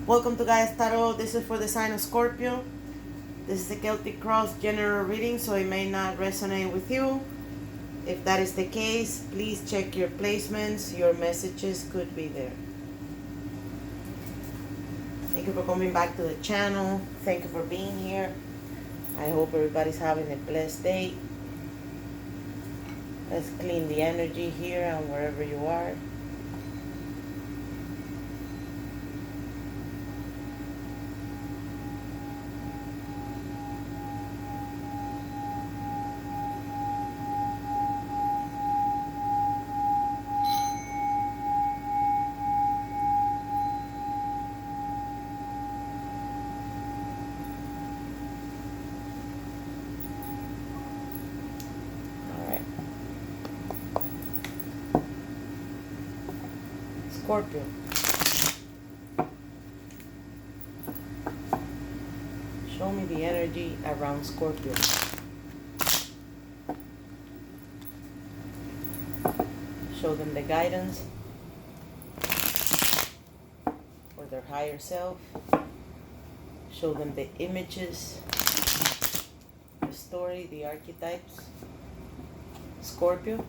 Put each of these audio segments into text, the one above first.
Welcome to Gaia Tarot. This is for the sign of Scorpio. This is a Celtic Cross general reading, so it may not resonate with you. If that is the case, please check your placements. Your messages could be there. Thank you for coming back to the channel. Thank you for being here. I hope everybody's having a blessed day. Let's clean the energy here and wherever you are. Scorpio. Show me the energy around Scorpio. Show them the guidance for their higher self. Show them the images, the story, the archetypes. Scorpio.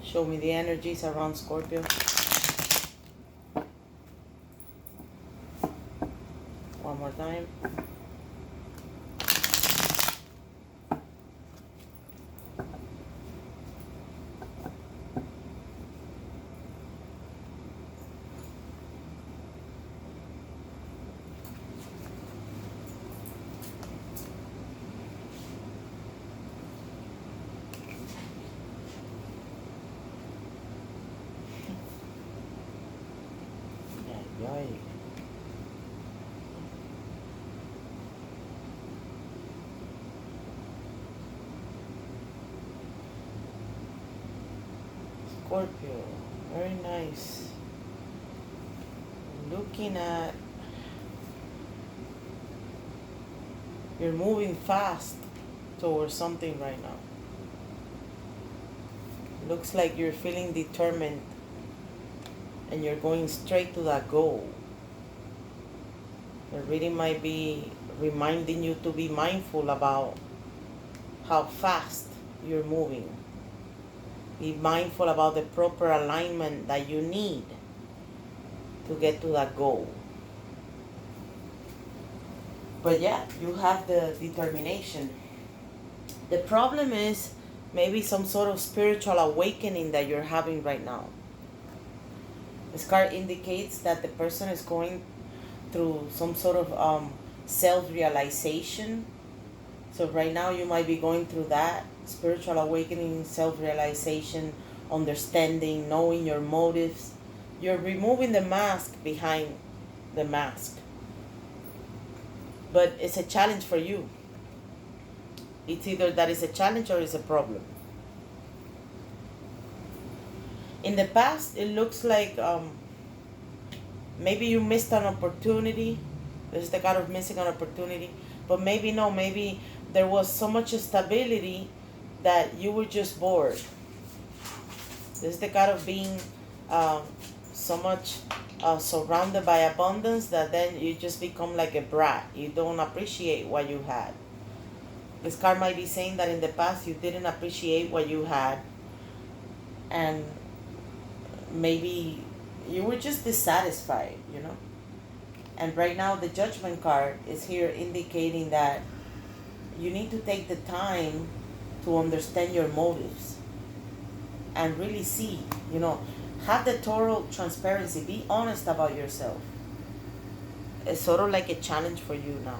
Show me the energies around Scorpio. One more time. Yay. Scorpio, very nice. Looking at, you're moving fast towards something right now. Looks like you're feeling determined and you're going straight to that goal. The reading might be reminding you to be mindful about how fast you're moving. Be mindful about the proper alignment that you need to get to that goal. But yeah, you have the determination. The problem is maybe some sort of spiritual awakening that you're having right now. This card indicates that the person is going through some sort of self-realization. So right now you might be going through that spiritual awakening, self-realization, understanding, knowing your motives. You're removing the mask behind the mask. But it's a challenge for you. It's either that is a challenge or it's a problem. In the past, it looks like maybe you missed an opportunity. This is the kind of missing an opportunity. But maybe no, maybe there was so much stability that you were just bored. This is the kind of being so much surrounded by abundance that then you just become like a brat. You don't appreciate what you had. This card might be saying that in the past you didn't appreciate what you had, and maybe you were just dissatisfied, you know. And right now the Judgment card is here indicating that you need to take the time to understand your motives and really see, you know, have the total transparency, be honest about yourself. It's sort of like a challenge for you now.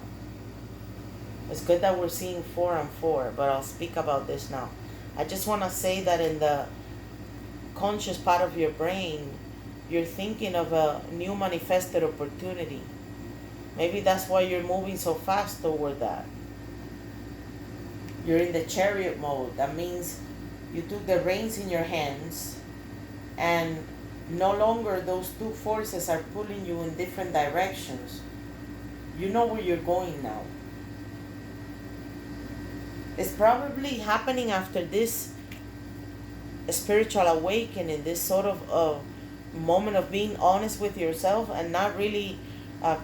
It's good that we're seeing 4 and 4, but I'll speak about this now. I just want to say that in the conscious part of your brain, you're thinking of a new manifested opportunity. Maybe that's why you're moving so fast toward that. You're in the chariot mode. That means you took the reins in your hands and no longer those two forces are pulling you in different directions. You know where you're going now. It's probably happening after this spiritual awakening, this sort of moment of being honest with yourself and not really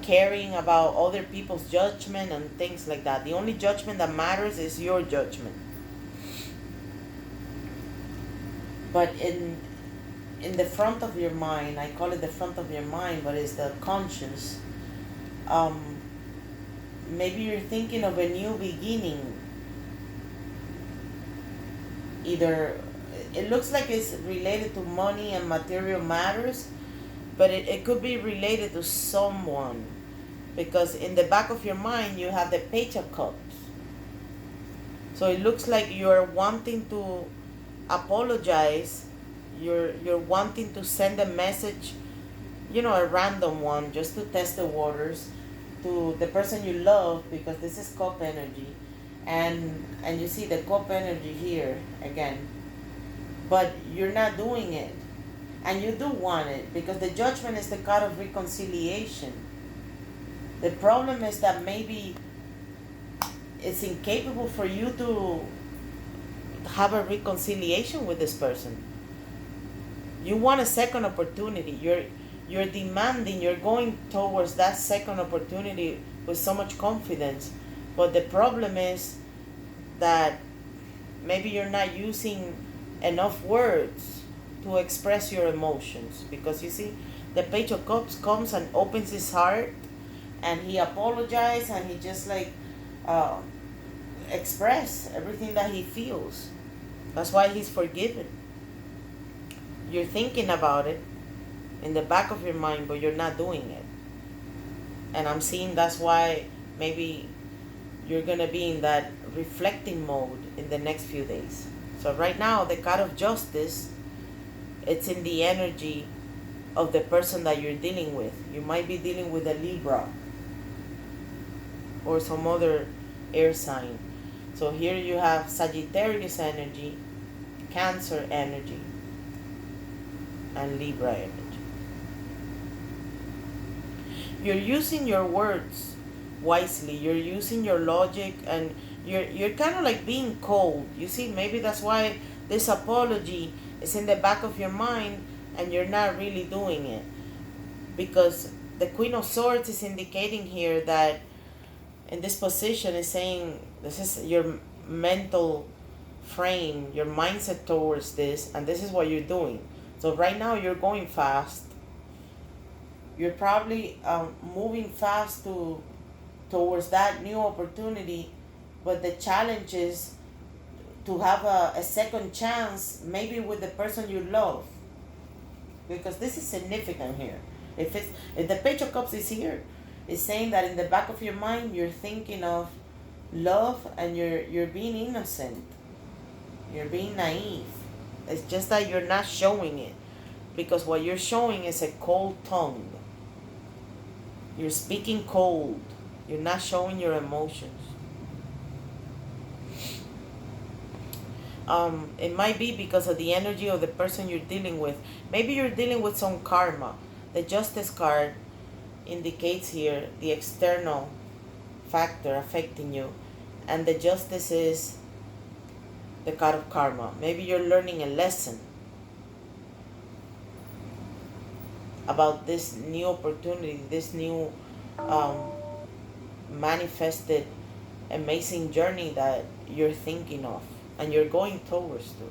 caring about other people's judgment and things like that. The only judgment that matters is your judgment. But in the front of your mind, I call it the front of your mind, but it's the conscious. Maybe you're thinking of a new beginning. Either it looks like it's related to money and material matters, but it could be related to someone, because in the back of your mind you have the Page of Cups. So it looks like you're wanting to apologize. You're wanting to send a message, a random one, just to test the waters, to the person you love, because this is cup energy, and you see the cup energy here again, but you're not doing it, and you do want it, because the Judgment is the card of reconciliation. The problem is that maybe it's incapable for you to have a reconciliation with this person. You want a second opportunity. You're demanding, you're going towards that second opportunity with so much confidence. But the problem is that maybe you're not using enough words to express your emotions. Because you see, the Page of Cups comes and opens his heart, and he apologizes, and he just express everything that he feels. That's why he's forgiven. You're thinking about it in the back of your mind, but you're not doing it. And I'm seeing that's why maybe you're going to be in that reflecting mode in the next few days. So right now, the card of Justice, it's in the energy of the person that you're dealing with. You might be dealing with a Libra or some other air sign. So here you have Sagittarius energy, Cancer energy, and Libra energy. You're using your words wisely. You're using your logic, and you're kind of like being cold. You see, maybe that's why this apology is in the back of your mind and you're not really doing it. Because the Queen of Swords is indicating here that in this position is saying this is your mental frame, your mindset towards this, and this is what you're doing. So right now you're going fast. You're probably moving fast towards that new opportunity, but the challenge is to have a second chance, maybe with the person you love, because this is significant here. If the Page of Cups is here, it's saying that in the back of your mind you're thinking of love, and you're being innocent. You're being naive. It's just that you're not showing it, because what you're showing is a cold tongue. You're speaking cold. You're not showing your emotions. It might be because of the energy of the person you're dealing with. Maybe you're dealing with some karma. The Justice card indicates here the external factor affecting you, and the Justice is the card of karma. Maybe you're learning a lesson about this new opportunity, this new manifested amazing journey that you're thinking of and you're going towards to.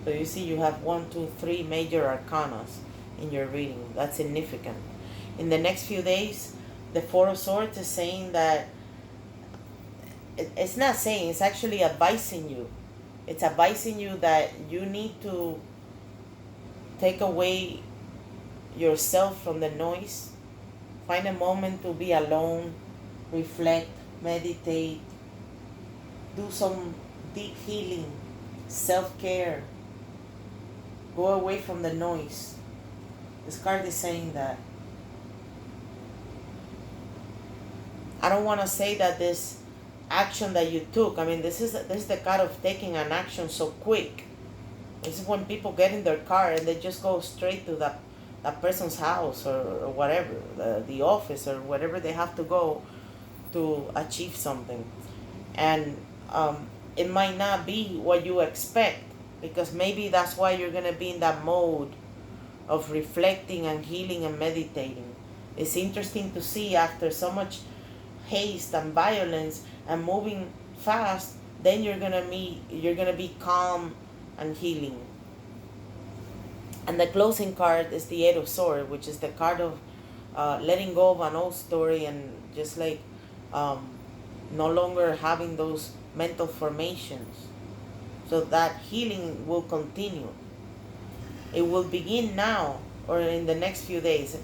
So you see, you have 1, 2, 3 major arcanas in your reading. That's significant. In the next few days, the Four of Swords is saying that it's not saying, it's actually advising you. It's advising you that you need to take away yourself from the noise. Find a moment to be alone, reflect, meditate, do some deep healing, self-care. Go away from the noise. This card is saying that. I don't want to say that this action that you took, I mean, this is the card of taking an action so quick. This is when people get in their car and they just go straight to that person's house or whatever, the office or whatever they have to go to achieve something. And it might not be what you expect, because maybe that's why you're going to be in that mode of reflecting and healing and meditating. It's interesting to see, after so much haste and violence and moving fast, then you're gonna be calm and healing. And the closing card is the Eight of Swords, which is the card of letting go of an old story, and just like no longer having those mental formations, so that healing will continue. It will begin now or in the next few days.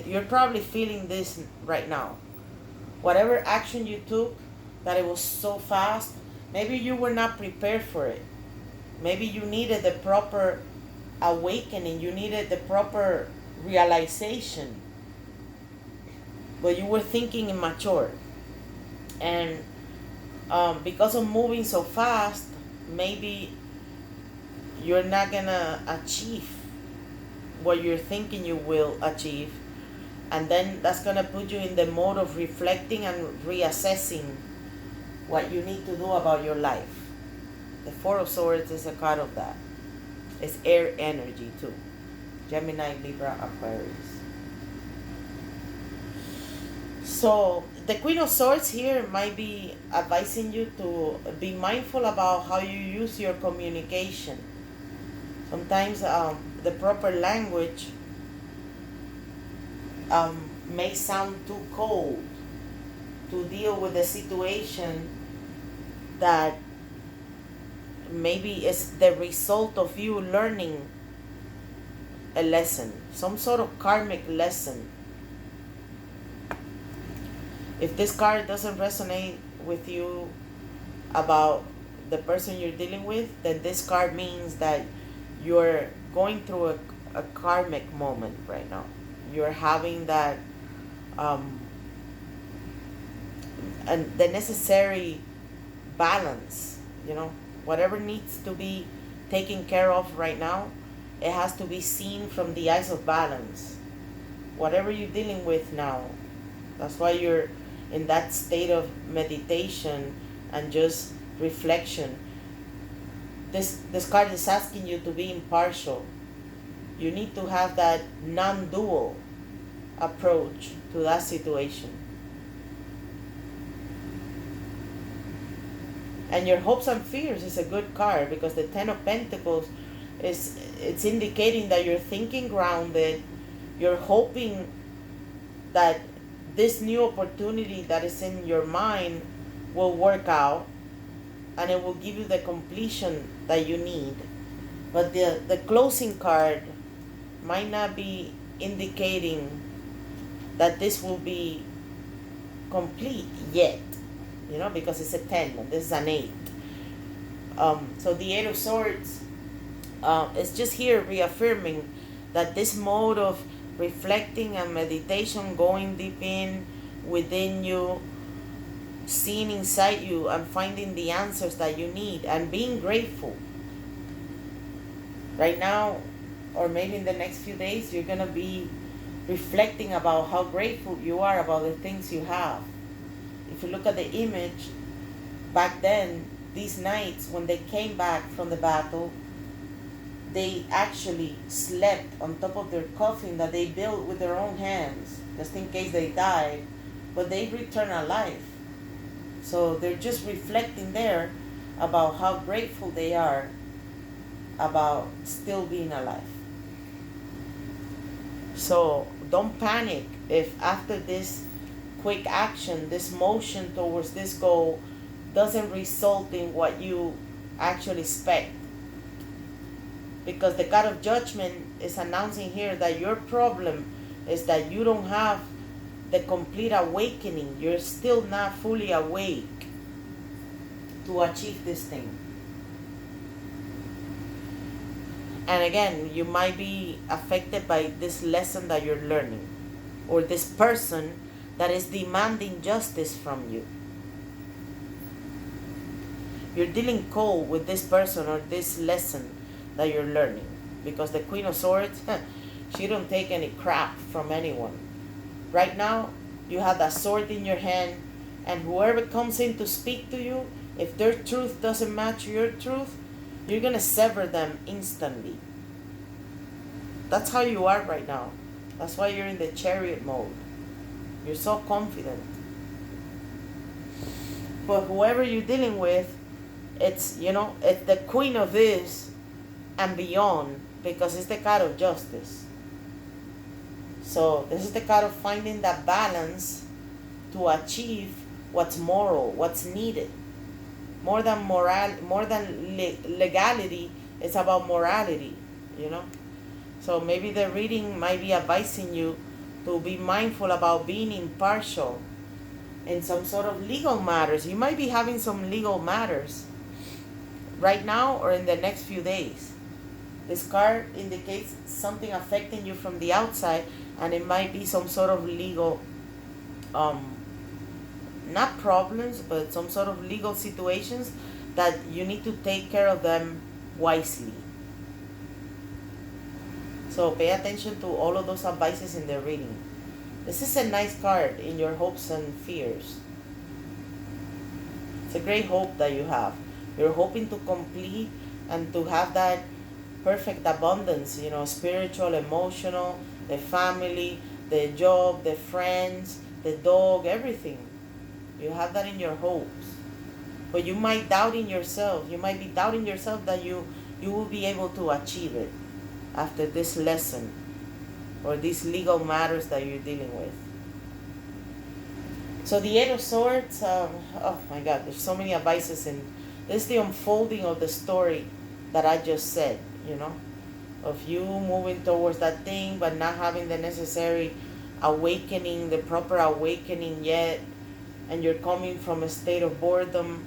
You're probably feeling this right now. Whatever action you took, that it was so fast, maybe you were not prepared for it. Maybe you needed the proper awakening, you needed the proper realization, but you were thinking immature. And because of moving so fast, maybe you're not gonna achieve what you're thinking you will achieve. And then that's gonna put you in the mode of reflecting and reassessing what you need to do about your life. The Four of Swords is a card of that. It's air energy too. Gemini, Libra, Aquarius. So the Queen of Swords here might be advising you to be mindful about how you use your communication. Sometimes the proper language may sound too cold to deal with a situation that maybe is the result of you learning a lesson, some sort of karmic lesson. If this card doesn't resonate with you about the person you're dealing with, then this card means that you're going through a karmic moment right now. You're having that and the necessary balance, whatever needs to be taken care of right now, it has to be seen from the eyes of balance. Whatever you're dealing with now, that's why you're in that state of meditation and just reflection. This card is asking you to be impartial. You need to have that non-dual approach to that situation. And your hopes and fears is a good card, because the Ten of Pentacles it's indicating that you're thinking grounded. You're hoping that this new opportunity that is in your mind will work out, and it will give you the completion that you need. But the closing card might not be indicating that this will be complete yet, because it's a 10 and this is an 8. So the Eight of Swords is just here reaffirming that this mode of reflecting and meditation, going deep within you, seeing inside you and finding the answers that you need, and being grateful. Right now, or maybe in the next few days, you're going to be reflecting about how grateful you are about the things you have. If you look at the image, back then, these knights, when they came back from the battle, they actually slept on top of their coffin that they built with their own hands, just in case they died, but they returned alive. So they're just reflecting there about how grateful they are about still being alive. So don't panic if after this quick action, this motion towards this goal doesn't result in what you actually expect. Because the God of Judgment is announcing here that your problem is that you don't have the complete awakening. You're still not fully awake to achieve this thing. And again, you might be affected by this lesson that you're learning, or this person that is demanding justice from you. You're dealing cold with this person or this lesson that you're learning, because the Queen of Swords, she don't take any crap from anyone. Right now, you have that sword in your hand, and whoever comes in to speak to you, If their truth doesn't match your truth, you're going to sever them instantly. That's how you are right now. That's why you're in the chariot mode. You're so confident. But whoever you're dealing with, it's, it's the queen of this and beyond, because it's the card of justice. So this is the card of finding that balance to achieve what's moral, what's needed. More than legality, it's about morality, So maybe the reading might be advising you to be mindful about being impartial in some sort of legal matters. You might be having some legal matters right now or in the next few days. This card indicates something affecting you from the outside, and it might be some sort of legal, not problems, but some sort of legal situations that you need to take care of them wisely. So pay attention to all of those advices in the reading. This is a nice card in your hopes and fears. It's a great hope that you have. You're hoping to complete and to have that perfect abundance, spiritual, emotional, the family, the job, the friends, the dog, everything. You have that in your hopes. But you might doubt in yourself. You might be doubting yourself that you will be able to achieve it after this lesson or these legal matters that you're dealing with. So the Eight of Swords, oh my God, there's so many advices, and this is the unfolding of the story that I just said, of you moving towards that thing but not having the necessary awakening, the proper awakening yet, and you're coming from a state of boredom.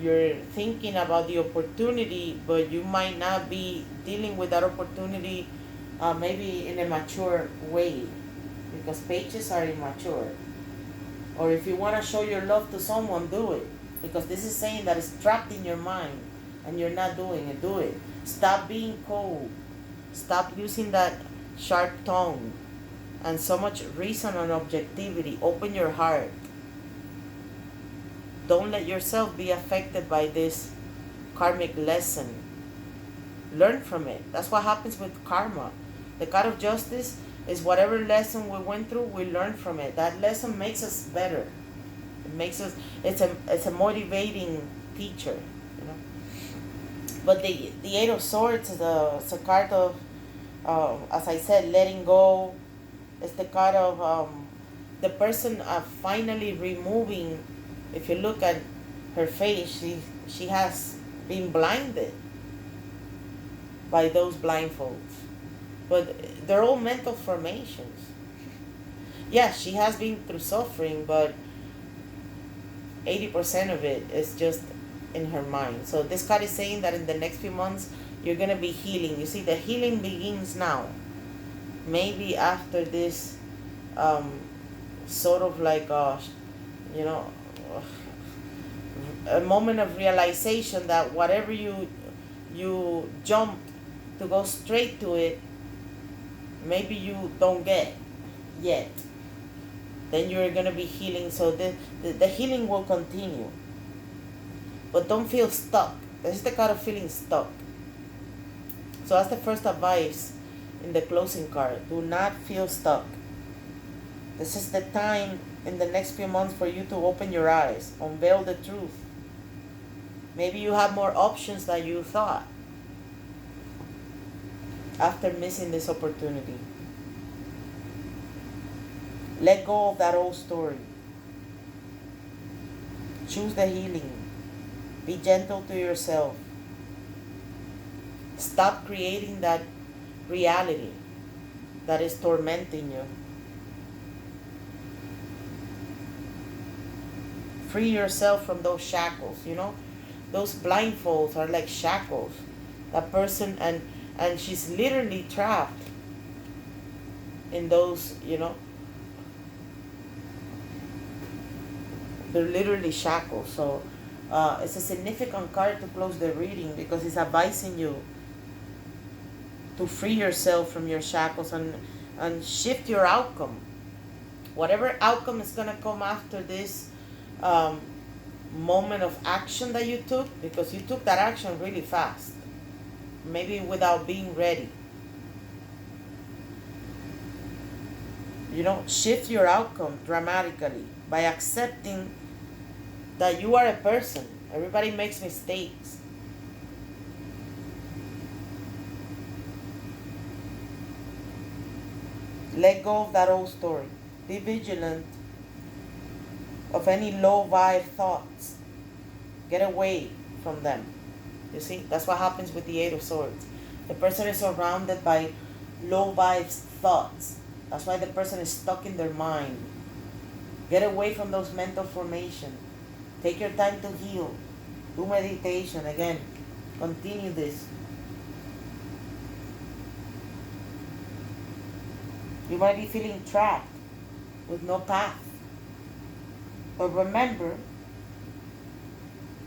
You're thinking about the opportunity, but you might not be dealing with that opportunity maybe in a mature way, because pages are immature. Or if you want to show your love to someone, do it, because this is saying that it's trapped in your mind and you're not doing it. Do it. Stop being cold. Stop using that sharp tongue and so much reason and objectivity. Open your heart. Don't let yourself be affected by this karmic lesson. Learn from it. That's what happens with karma. The card of justice is whatever lesson we went through, we learn from it. That lesson makes us better. It makes us. It's a motivating teacher, But the Eight of Swords is a card of, as I said, letting go. It's the card of the person finally removing. If you look at her face, she has been blinded by those blindfolds. But they're all mental formations. Yes, she has been through suffering, but 80% of it is just in her mind. So this card is saying that in the next few months, you're going to be healing. You see, the healing begins now. Maybe after this sort of like, a moment of realization that whatever you jumped to go straight to it, maybe you don't get yet. Then you're going to be healing. So the healing will continue. But don't feel stuck. This is the card of feeling stuck. So that's the first advice in the closing card. Do not feel stuck. This is the time in the next few months for you to open your eyes, unveil the truth. Maybe you have more options than you thought after missing this opportunity. Let go of that old story. Choose the healing. Be gentle to yourself. Stop creating that reality that is tormenting you. Free yourself from those shackles, Those blindfolds are like shackles. That person, and she's literally trapped in those, They're literally shackles. So it's a significant card to close the reading, because it's advising you to free yourself from your shackles and shift your outcome. Whatever outcome is going to come after this moment of action that you took, because you took that action really fast, maybe without being ready. You know, shift your outcome dramatically by accepting that you are a person. Everybody makes mistakes. Let go of that old story. Be vigilant of any low vibe thoughts. Get away from them. You see, that's what happens with the Eight of Swords. The person is surrounded by low vibes thoughts. That's why the person is stuck in their mind. Get away from those mental formation. Take your time to heal. Do meditation again. Continue this. You might be feeling trapped with no path. But remember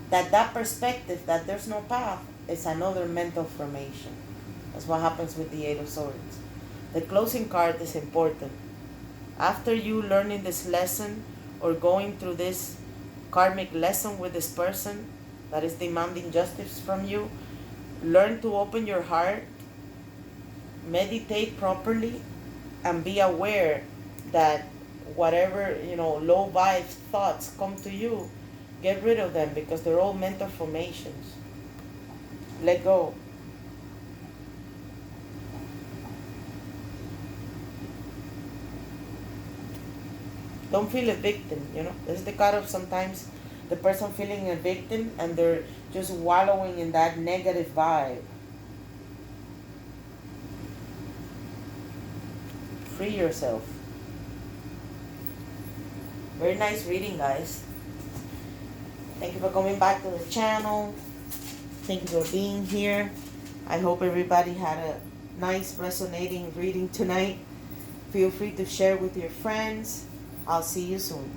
that that perspective that there's no path is another mental formation. That's what happens with the Eight of Swords. The closing card is important. After you learning this lesson or going through this karmic lesson with this person that is demanding justice from you, learn to open your heart, meditate properly, and be aware that whatever, low vibes thoughts come to you, get rid of them, because they're all mental formations. Let go. Don't feel a victim, This is the card of sometimes the person feeling a victim and they're just wallowing in that negative vibe. Free yourself. Very nice reading, guys. Thank you for coming back to the channel. Thank you for being here. I hope everybody had a nice resonating reading tonight. Feel free to share with your friends. I'll see you soon.